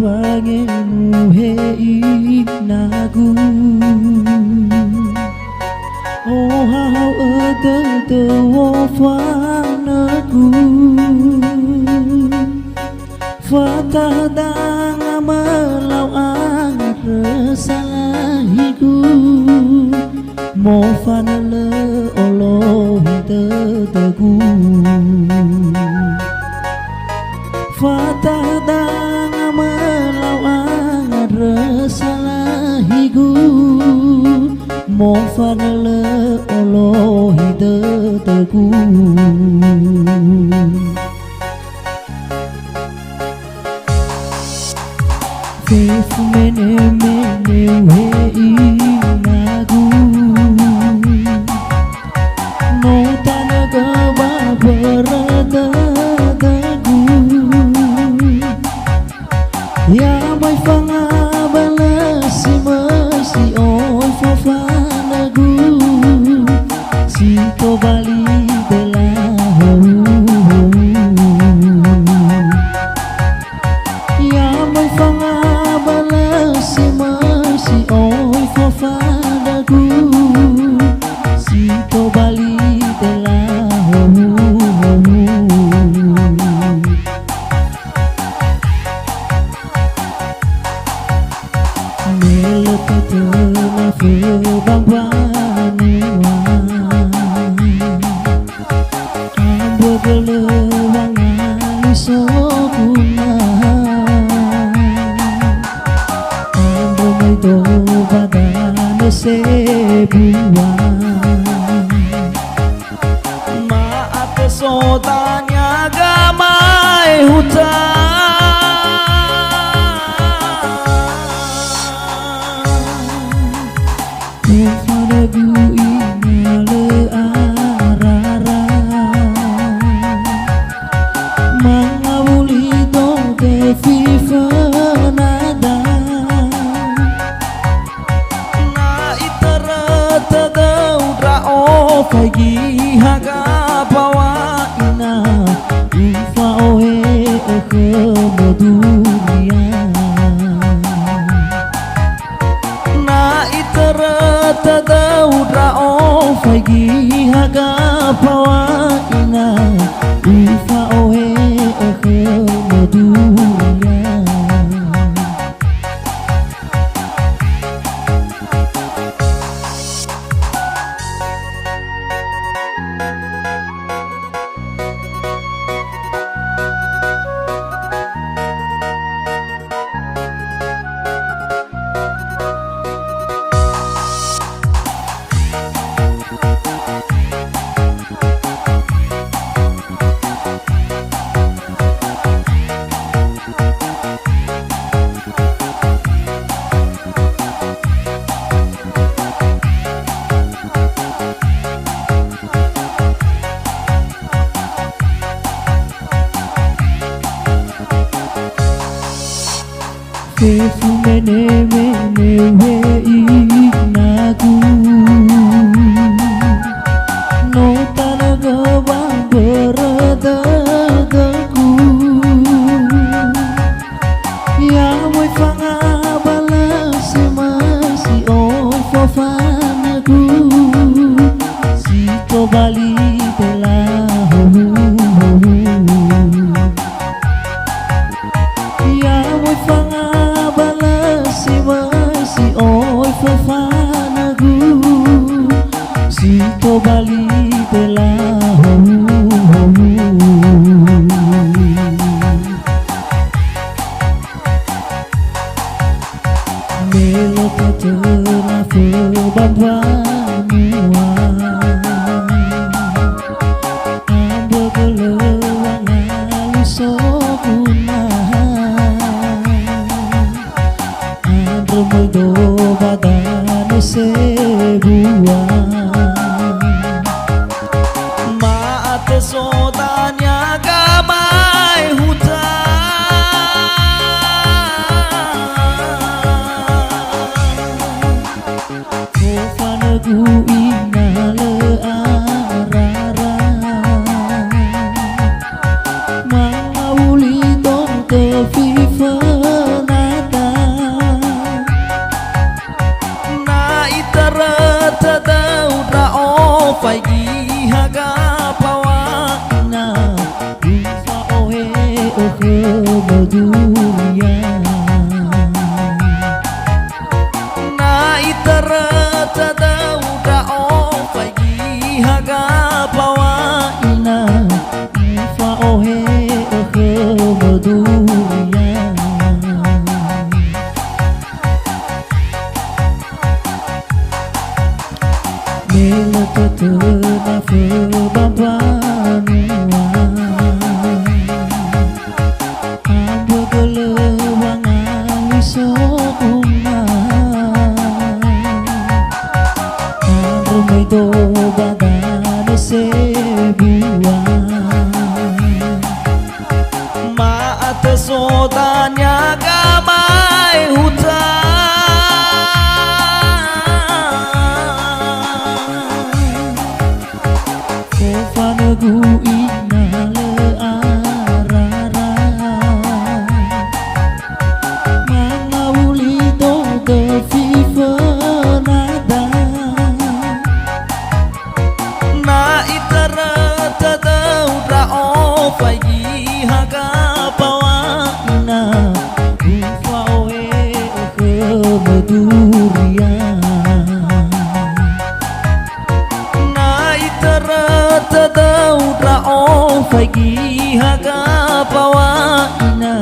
wangemu hei nagu oh hao ơ tơ wo fa nagu fa ta dang amalau ang resalahiku mo fa na le olo te tegu fa ta dang amalau ang resalahiku mo fa na le olo te tegu Fefu mene mene wei nagu no tanaga ba berada dagu ya mai fanga balasi mai si oi fa nagu si to bali bela ya mai fanga balasi mai si oi fa nagu si to bali bela mele tetela fe bang banua ambo gele wangali sokuna ambo mai do badane sebua maat sotanya gamai hutan Fadagu inale arara mangawuli to te fifa nada na itarata daudra o fagi haga bawa ina ufa ohe ke dunia na itarata daudra o fagi haga bawa ina ufa ohe ke dunia Fefu mene mene wei nagu no tanaga bang berada dagu ya moi fanga balasi mai si oi fa nagu si to bali bela ya moi fanga balasi mai si oi fa nagu si to bali bela mele tetela fe bang banua ambo gele wangali sokuna andro moido badane sebua fagi haga pawa ina Ufa ohe ohe moduria Na itara tadau da o fagi haga pawa ina Ufa ohe ohe moduria Mela tetena fe babanua Amba gelewangan wisokuna Arumai do badane sebua Maate sodanya gamai hutan Fanagu ina le arara Mangawuli do de fifa nada Na itara tadau da o fagi haga pawa ina Ufa oe oke meduria tadau da o fagi haga pawa ina